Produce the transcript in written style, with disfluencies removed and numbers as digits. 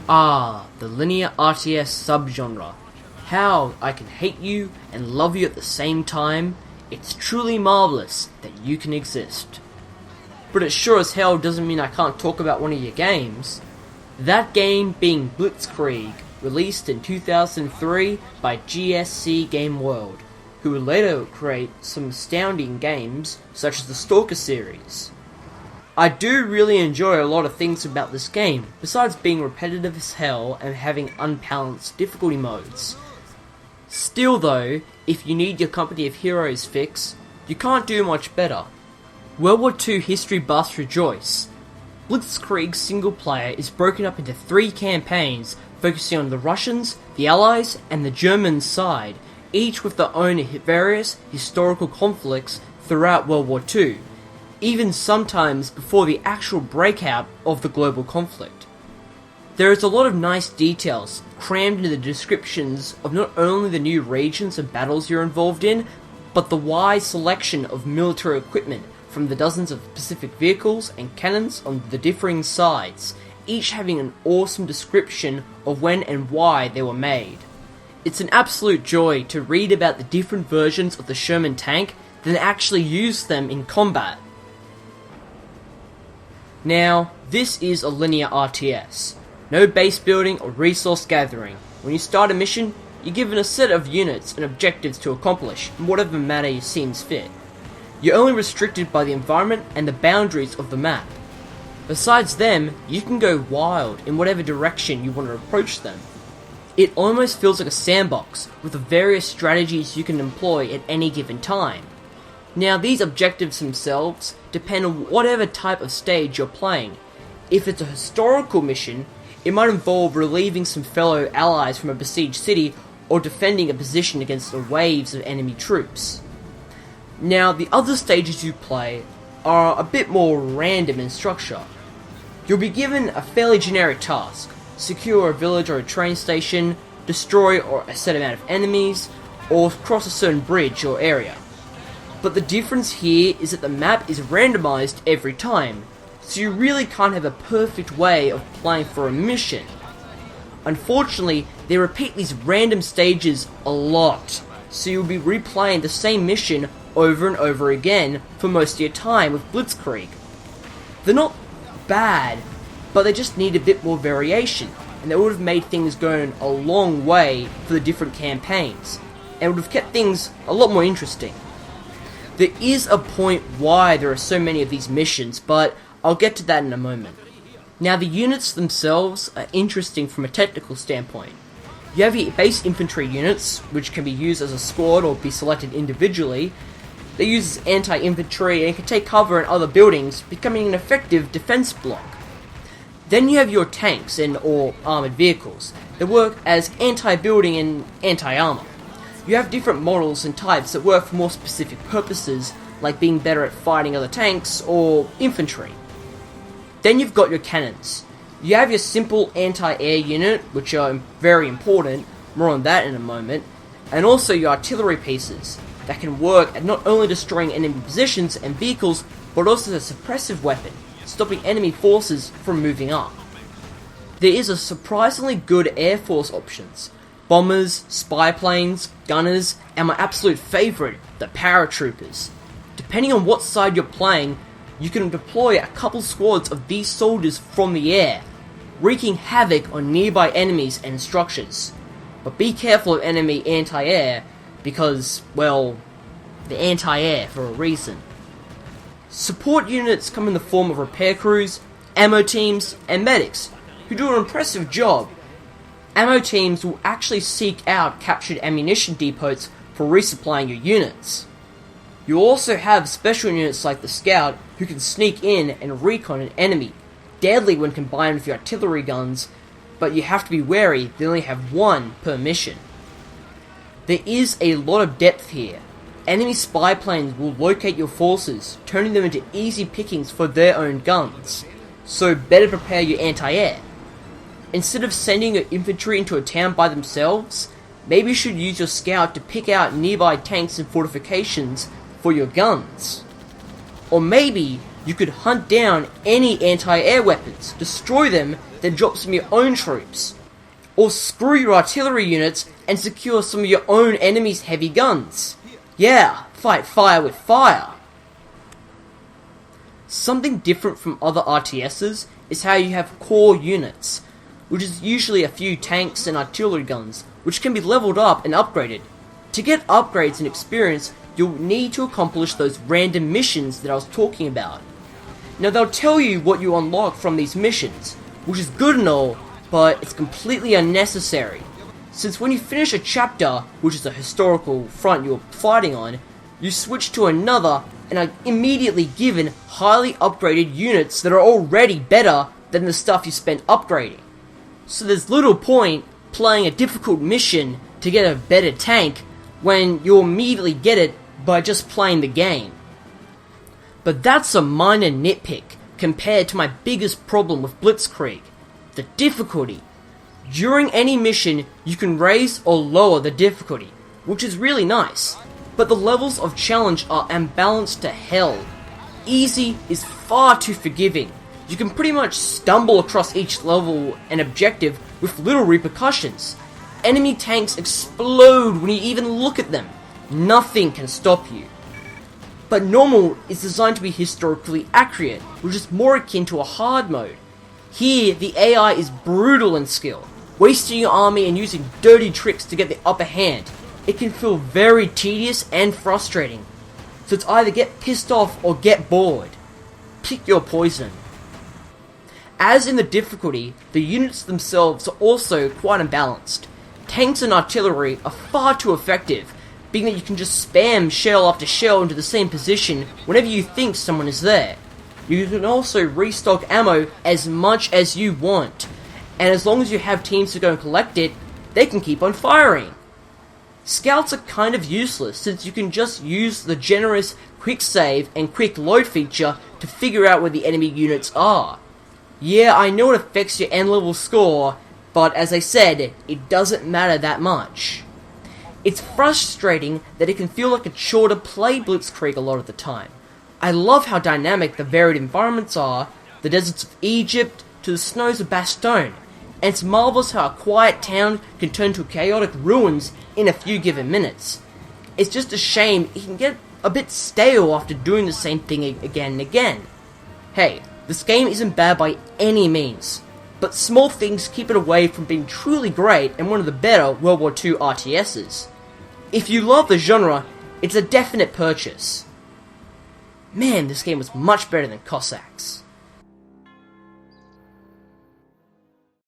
Ah, the linear RTS subgenre. How I can hate you and love you at the same time. It's truly marvelous that you can exist. But it sure as hell doesn't mean I can't talk about one of your games. That game being Blitzkrieg, released in 2003 by GSC Game World, who would later create some astounding games such as the Stalker series. I do really enjoy a lot of things about this game, besides being repetitive as hell and having unbalanced difficulty modes. Still though, if you need your Company of Heroes fix, you can't do much better. World War II history buffs rejoice. Blitzkrieg's single player is broken up into 3 campaigns, focusing on the Russians, the Allies, and the German side, each with their own various historical conflicts throughout World War II, even sometimes before the actual breakout of the global conflict. There is a lot of nice details crammed into the descriptions of not only the new regions and battles you're involved in, but the wide selection of military equipment from the dozens of specific vehicles and cannons on the differing sides, each having an awesome description of when and why they were made. It's an absolute joy to read about the different versions of the Sherman tank, then actually use them in combat. Now, this is a linear RTS. No base building or resource gathering. When you start a mission, you're given a set of units and objectives to accomplish in whatever manner seems fit. You're only restricted by the environment and the boundaries of the map. Besides them, you can go wild in whatever direction you want to approach them. It almost feels like a sandbox, with the various strategies you can employ at any given time. Now, these objectives themselves depend on whatever type of stage you're playing. If it's a historical mission, it might involve relieving some fellow allies from a besieged city or defending a position against the waves of enemy troops. Now, the other stages you play are a bit more random in structure. You'll be given a fairly generic task: secure a village or a train station, destroy or a set amount of enemies, or cross a certain bridge or area. But the difference here is that the map is randomized every time, so you really can't have a perfect way of playing for a mission. Unfortunately, they repeat these random stages a lot, so you'll be replaying the same mission over and over again for most of your time with Blitzkrieg. They're not bad, but they just need a bit more variation, and they would have made things go a long way for the different campaigns, and would have kept things a lot more interesting. There is a point why there are so many of these missions, but I'll get to that in a moment. Now, the units themselves are interesting from a technical standpoint. You have your base infantry units, which can be used as a squad or be selected individually. They use as anti-infantry and can take cover in other buildings, becoming an effective defense block. Then you have your tanks and or armored vehicles that work as anti-building and anti-armor. You have different models and types that work for more specific purposes, like being better at fighting other tanks or infantry. Then you've got your cannons. You have your simple anti-air unit, which are very important, more on that in a moment, and also your artillery pieces that can work at not only destroying enemy positions and vehicles, but also as a suppressive weapon, stopping enemy forces from moving up. There is a surprisingly good Air Force options: bombers, spy planes, gunners, and my absolute favourite, the paratroopers. Depending on what side you're playing, you can deploy a couple squads of these soldiers from the air, wreaking havoc on nearby enemies and structures. But be careful of enemy anti-air, because, well, they're anti-air for a reason. Support units come in the form of repair crews, ammo teams, and medics, who do an impressive job. Ammo teams will actually seek out captured ammunition depots for resupplying your units. You also have special units like the Scout, who can sneak in and recon an enemy, deadly when combined with your artillery guns, but you have to be wary they only have one per mission. There is a lot of depth here. Enemy spy planes will locate your forces, turning them into easy pickings for their own guns, so better prepare your anti-air. Instead of sending your infantry into a town by themselves, maybe you should use your Scout to pick out nearby tanks and fortifications for your guns. Or maybe You could hunt down any anti-air weapons, destroy them, then drop some of your own troops. Or screw your artillery units and secure some of your own enemy's heavy guns. Yeah, fight fire with fire. Something different from other RTSs is how you have core units, which is usually a few tanks and artillery guns, which can be leveled up and upgraded. To get upgrades and experience, you'll need to accomplish those random missions that I was talking about. Now they'll tell you what you unlock from these missions, which is good and all, but it's completely unnecessary. Since when you finish a chapter, which is a historical front you're fighting on, you switch to another and are immediately given highly upgraded units that are already better than the stuff you spent upgrading. So there's little point playing a difficult mission to get a better tank when you'll immediately get it by just playing the game. But that's a minor nitpick compared to my biggest problem with Blitzkrieg, the difficulty. During any mission, you can raise or lower the difficulty, which is really nice, but the levels of challenge are unbalanced to hell. Easy is far too forgiving. You can pretty much stumble across each level and objective with little repercussions. Enemy tanks explode when you even look at them. Nothing can stop you. But normal is designed to be historically accurate, which is more akin to a hard mode. Here, the AI is brutal in skill, wasting your army and using dirty tricks to get the upper hand. It can feel very tedious and frustrating. So it's either get pissed off or get bored. Pick your poison. As in the difficulty, the units themselves are also quite unbalanced. Tanks and artillery are far too effective, being that you can just spam shell after shell into the same position whenever you think someone is there. You can also restock ammo as much as you want, and as long as you have teams to go and collect it, they can keep on firing. Scouts are kind of useless since you can just use the generous quick save and quick load feature to figure out where the enemy units are. Yeah, I know it affects your end level score, but as I said, it doesn't matter that much. It's frustrating that it can feel like a chore to play Blitzkrieg a lot of the time. I love how dynamic the varied environments are, the deserts of Egypt to the snows of Bastogne, and it's marvelous how a quiet town can turn to chaotic ruins in a few given minutes. It's just a shame it can get a bit stale after doing the same thing again and again. Hey, this game isn't bad by any means, but small things keep it away from being truly great and one of the better World War II RTSs. If you love the genre, it's a definite purchase. Man, this game was much better than Cossacks.